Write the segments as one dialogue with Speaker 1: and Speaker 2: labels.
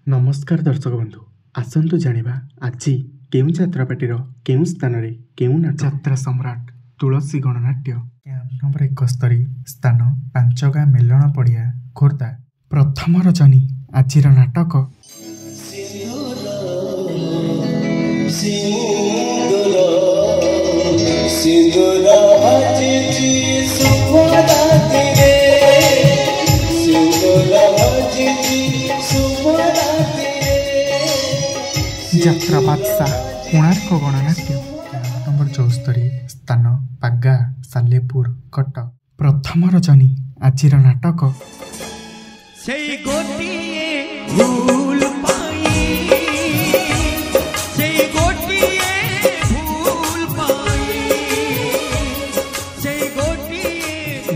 Speaker 1: नमस्कार दर्शक बंधु आसतु जानिबा आजी केउं छात्रपाटीर केउं स्थान रे केउं नाटक यात्रा सम्राट तुलसी गणनाट्य कैंप नंबर 71 स्थान पांचगा मेलण पड़िया खोर्धा प्रथम रजनी आजिर नाटक यात्रा बादशाह कोणार्क गणनाट्य नंबर 74 स्थान पागा सालेपुर कटक प्रथम रजनी आजिर नाटक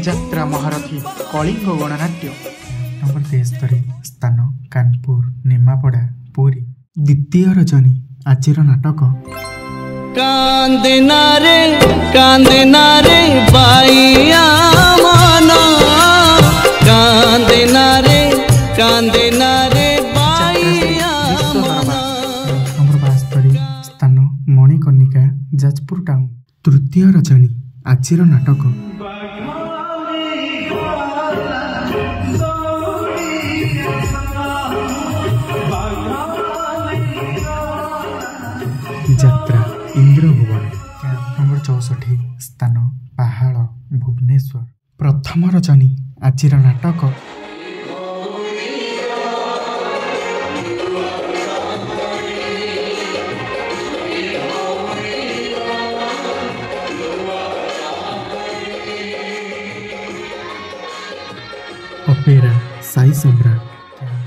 Speaker 1: यात्रा महारथी कलिंग गणनाट्य नंबर 73 स्थान कानपुर निमापड़ा पुरी द्वितीय रजनी आजिर नाटक
Speaker 2: कांदना रे बाइया माना कांदना रे बाइया
Speaker 1: नंबर 72 स्थान मणिकर्णिका जाजपुर टाउन तृतीय रजनी आजिर नाटक यात्रा इंद्रभुवन नंबर 64 स्थान पहाड़ भुवनेश्वर प्रथम रजनी आजिर नाटक अपेरा साई सम्राट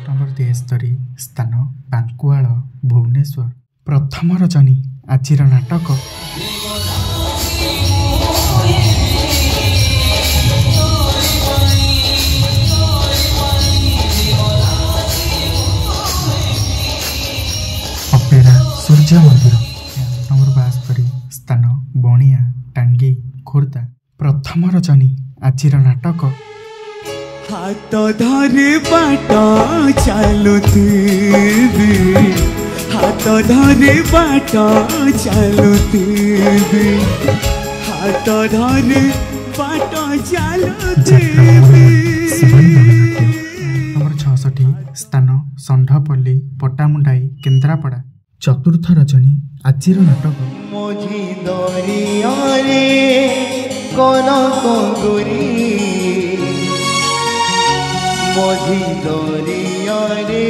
Speaker 1: नंबर 73 स्थान बांकुआल भुवनेश्वर प्रथम रजनी आजिर नाटक अपेरा सूर्य मंदिर नंबर 72 स्थान बणिया टांगी खोर्धा प्रथम रजनी आजिर नाटक
Speaker 3: हाथ धरे बाट चलुथिबी हाथ धरे बाट चलुथिबी हाथ धरे बाट चलुथिबी
Speaker 1: नंबर 66 स्थान षंढपल्ली पटामुंडाई केन्द्रापड़ा चतुर्थ रजनी आजिर नाटक
Speaker 3: मोझी दरिया रे कनक गुरी मोझी दरिया रे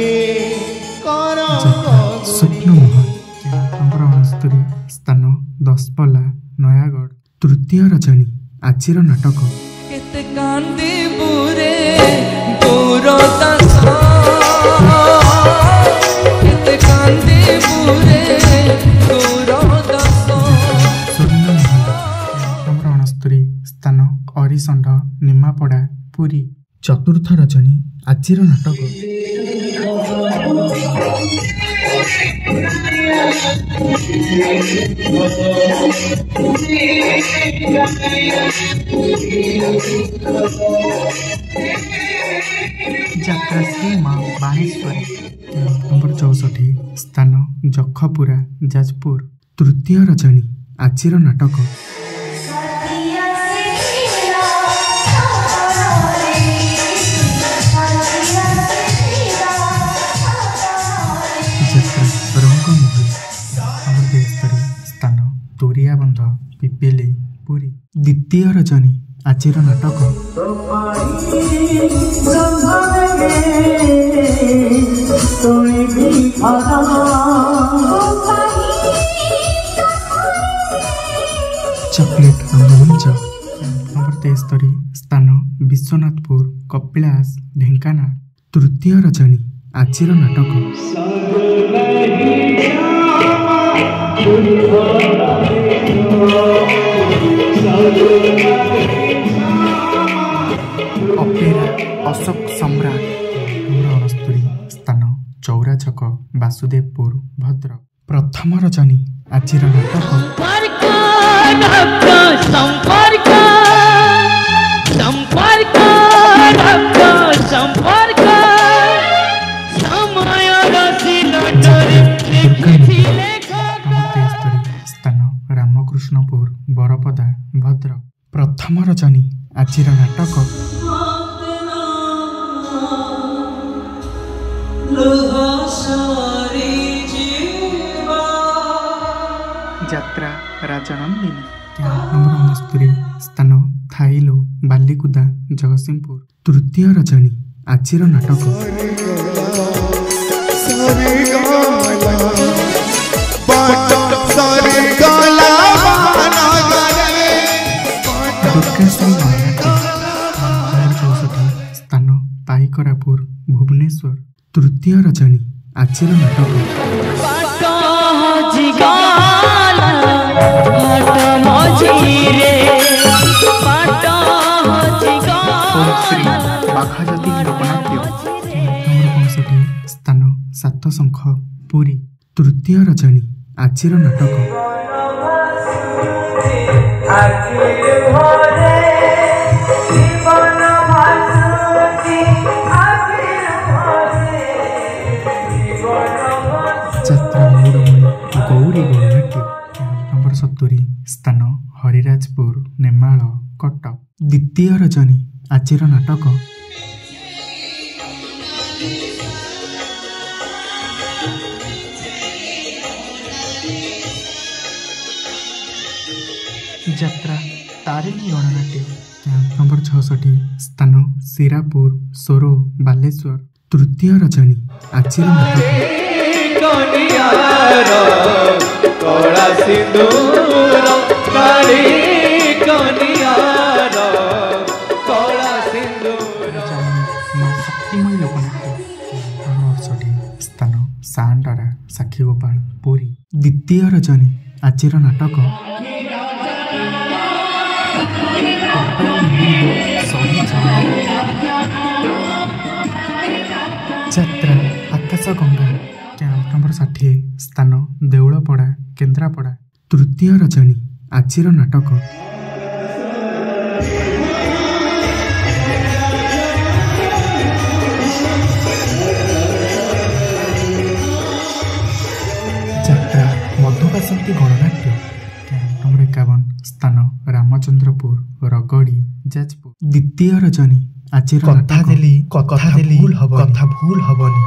Speaker 1: स्वप्न महल नंबर 69 स्थान दसपल्ला नयागढ़ तृतीय रजनी आजिर नाटक
Speaker 2: केते कांदी बुरे दूरदशा केते कांदी बुरे दूरदशा
Speaker 1: स्वर्ण महल नंबर 69 स्थान अरिसंड निमापड़ा पुरी चतुर्थ रजनी आजिर नाटक यात्रा श्री माँ बाणेश्वरी नंबर 64 स्थान जखपुरा जाजपुर तृतीय रजनी आजिर नाटक स्थान तोरिया बंध पिपिली पुरी द्वितीय रजनी आजिर नाटक चॉकलेट रंगमंच नंबर 73 स्थान विश्वनाथपुर कपिलास ढेंकानाल तृतीय रजनी आजिर नाटक अपेरा अशोक सम्राट नंबर 69 स्थान चौरा छक वासुदेवपुर भद्रक प्रथम रजनी आजिर नाटक
Speaker 2: संपर्क समय
Speaker 1: ପ୍ରଥମ ରଜନୀ ଆଜିର ନାଟକ ଯାତ୍ରା ରାଜନନ୍ଦିନୀ ନମ୍ବର 69 ସ୍ଥାନ ଥାଇଲୋ ବାଲିକୁଦା ଜଗତସିଂହପୁର। ତୃତୀୟ ରଜନୀ ଆଜିର ନାଟକ ଦୁର୍ଗାଶ୍ରୀ ଗଣନାଟ୍ୟ 64 ସ୍ଥାନ ପାଇକରାପୁର ଭୁବନେଶ୍ୱର। ତୃତୀୟ ରଜନୀ ଆଜିର ନାଟକ ଶ୍ରୀ ବାଘାଜାତି ଲୋକନାଟ୍ୟ 65 ସ୍ଥାନ ସାତଶଙ୍ଖ ପୁରୀ। ତୃତୀୟ ରଜନୀ ଆଜିର ନାଟକ ଯାତ୍ରା ମଉଡ଼ମଣି ଗୌରୀ ଗଣନାଟ୍ୟ ନମ୍ବର 70 ସ୍ଥାନ ହରିରାଜପୁର ନେମାଳ କଟକ। ଦ୍ୱିତୀୟ ରଜନୀ ଆଜିର ନାଟକ ଯାତ୍ରା ତାରିଣୀ ଗଣନାଟ୍ୟ ନମ୍ବର 66 ସ୍ଥାନ ଶିରାପୁର ସୋରୋ ବାଲେଶ୍ୱର। ତୃତୀୟ ରଜନୀ ଆଜିର ନାଟକ ଶକ୍ତିମୟୀ ଲୋକନାଟ୍ୟ ନମ୍ବର 68 ସ୍ଥାନ ସାଣ୍ଡରା ସାକ୍ଷୀଗୋପାଳ ପୁରୀ। ଦ୍ୱିତୀୟ ରଜନୀ ଆଜିର ନାଟକ ଯାତ୍ରା ଆକାଶ ଗଙ୍ଗା ନମ୍ବର 60 ସ୍ଥାନ ଦେଉଳପଡ଼ା କେନ୍ଦ୍ରାପଡ଼ା। ତୃତୀୟ ରଜନୀ ଆଜିର ନାଟକ ଯାତ୍ରା ମଧୁବାସନ୍ତୀ ଗଣନାଟ୍ୟ ନମ୍ବର 51 ସ୍ଥାନ ରାମଚନ୍ଦ୍ରପୁର ରଗଡ଼ି ଯାଜପୁର। ଦ୍ୱିତୀୟ ରଜନୀ ଆଜିର କଥା ଦେଲି ଭୁଲ ହବନି।